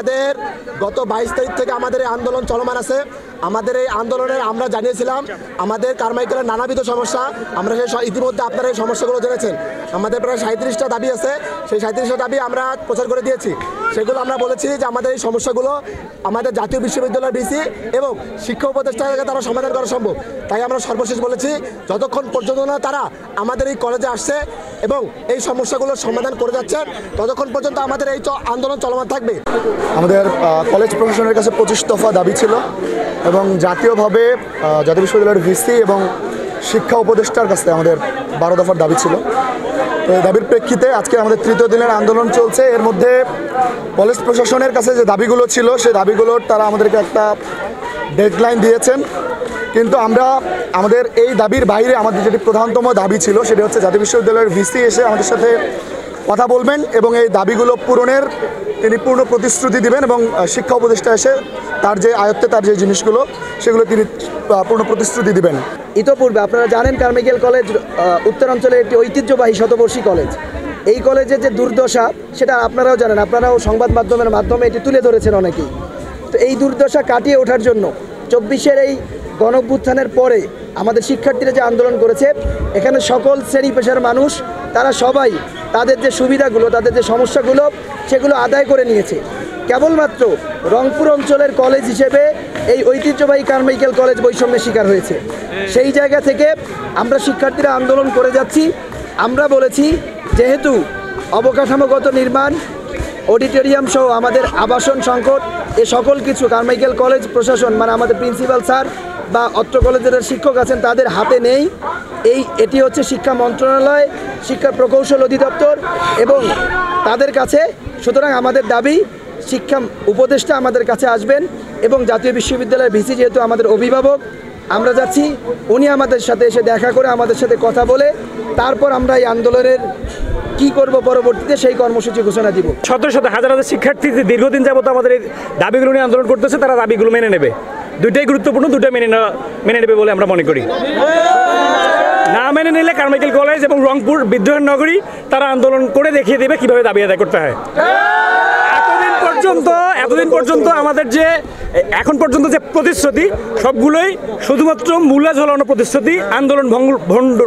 আমাদের গত 22 তারিখ থেকে আমাদের এই আন্দোলন চলমান আছে। আমাদের এই আন্দোলনের আমরা জানিয়েছিলাম আমাদের কারমাইকেলের নানাবিধ সমস্যা। আমরা ইতিমধ্যে আপনারা এই সমস্যাগুলো জেনেছেন। আমাদের প্রায় 37টা দাবি আছে, সেই 37টা দাবি আমরা প্রচার করে দিয়েছি। সেগুলো আমরা বলেছি যে আমাদের এই সমস্যাগুলো আমাদের জাতীয় বিশ্ববিদ্যালয়ের ভিসি এবং শিক্ষা উপদেষ্টাকে তারা সমাধান করা সম্ভব। তাই আমরা সর্বশেষ বলেছি যতক্ষণ পর্যন্ত না তারা আমাদের এই কলেজে আসছে এবং এই সমস্যাগুলোর সমাধান করে যাচ্ছেন ততক্ষণ পর্যন্ত আমাদের এই আন্দোলন চলমান থাকবে। আমাদের কলেজ প্রশাসনের কাছে 25 দফা দাবি ছিল এবং জাতীয়ভাবে জাতীয় বিশ্ববিদ্যালয়ের ভিসি এবং শিক্ষা উপদেষ্টার কাছে আমাদের 12 দফার দাবি ছিল। তো এই দাবির প্রেক্ষিতে আজকে আমাদের তৃতীয় দিনের আন্দোলন চলছে। এর মধ্যে কলেজ প্রশাসনের কাছে যে দাবিগুলো ছিল সেই দাবিগুলোর তারা আমাদেরকে একটা ডেডলাইন দিয়েছেন, কিন্তু আমরা আমাদের এই দাবির বাইরে আমাদের যেটি প্রধানতম দাবি ছিল সেটি হচ্ছে জাতীয় বিশ্ববিদ্যালয়ের ভিসি এসে আমাদের সাথে কথা বলবেন এবং এই দাবিগুলো পূরণের তিনি পূর্ণ প্রতিশ্রুতি দিবেন এবং শিক্ষা উপদেষ্টা এসে তার যে আয়ত্তে তার যে জিনিসগুলো সেগুলো তিনি পূর্ণ প্রতিশ্রুতি দিবেন। ইতোপূর্বে আপনারা জানেন কারমাইকেল কলেজ উত্তরাঞ্চলের একটি ঐতিহ্যবাহী শতবর্ষী কলেজ। এই কলেজের যে দুর্দশা সেটা আপনারাও জানেন, আপনারাও সংবাদ মাধ্যমের মাধ্যমে এটি তুলে ধরেছেন অনেকেই। তো এই দুর্দশা কাটিয়ে ওঠার জন্য 24-এর এই গণঅভ্যুত্থানের পরে আমাদের শিক্ষার্থীরা যে আন্দোলন করেছে, এখানে সকল শ্রেণী পেশার মানুষ তারা সবাই তাদের যে সুবিধাগুলো তাদের যে সমস্যাগুলো সেগুলো আদায় করে নিয়েছে। কেবলমাত্র রংপুর অঞ্চলের কলেজ হিসেবে এই ঐতিহ্যবাহী কারমাইকেল কলেজ বৈষম্যের শিকার হয়েছে। সেই জায়গা থেকে আমরা শিক্ষার্থীরা আন্দোলন করে যাচ্ছি। আমরা বলেছি যেহেতু অবকাঠামোগত নির্মাণ, অডিটোরিয়াম সহ আমাদের আবাসন সংকট, এ সকল কিছু কারমাইকেল কলেজ প্রশাসন মানে আমাদের প্রিন্সিপাল স্যার বা অত্র কলেজের শিক্ষক আছেন তাদের হাতে নেই। এটি হচ্ছে শিক্ষা মন্ত্রণালয়, শিক্ষা প্রকৌশল অধিদপ্তর এবং তাদের কাছে। সুতরাং আমাদের দাবি শিক্ষা উপদেষ্টা আমাদের কাছে আসবেন এবং জাতীয় বিশ্ববিদ্যালয়ের ভিসি যেহেতু আমাদের অভিভাবক, আমরা যাচ্ছি উনি আমাদের সাথে এসে দেখা করে আমাদের সাথে কথা বলে তারপর আমরা এই আন্দোলনের কি করব পরবর্তীতে সেই কর্মসূচি ঘোষণা দিব। শত শত হাজার হাজার শিক্ষার্থী দীর্ঘদিন যাবত আমাদের এই দাবিগুলো নিয়ে আন্দোলন করতেছে, তারা দাবিগুলো মেনে নেবে। দুইটাই গুরুত্বপূর্ণ, দুইটা মেনে নেবে বলে আমরা মনে করি। না মেনে নিলে কারমাইকেল কলেজ এবং রংপুর বিদ্রোহের নগরী তারা আন্দোলন করে দেখিয়ে দেবে কিভাবে দাবি আদায় করতে হয়। এতদিন পর্যন্ত আমাদের যে এখন পর্যন্ত যে প্রতিশ্রুতি সবগুলোই শুধুমাত্র মূলা ঝোলানো প্রতিশ্রুতি, আন্দোলন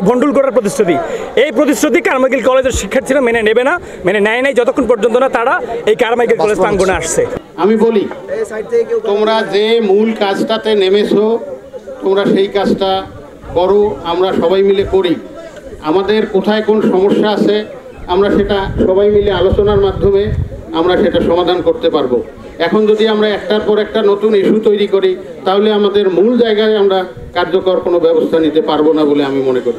ভণ্ডুল করার প্রতিশ্রুতি। এই প্রতিশ্রুতি কারমাইকেল কলেজের শিক্ষার্থীরা মেনে নেবে না, মেনে নেয় নাই যতক্ষণ পর্যন্ত না তারা এই কারমাইকেল কলেজ প্রাঙ্গণে আসছে। আমি বলি তোমরা যে মূল কাজটাতে নেমেছো তোমরা সেই কাজটা করো, আমরা সবাই মিলে করি। আমাদের কোথায় কোন সমস্যা আছে আমরা সেটা সবাই মিলে আলোচনার মাধ্যমে আমরা সেটা সমাধান করতে পারবো। এখন যদি আমরা একটার পর একটা নতুন ইস্যু তৈরি করি তাহলে আমাদের মূল জায়গায় আমরা কার্যকর কোনো ব্যবস্থা নিতে পারবো না বলে আমি মনে করি।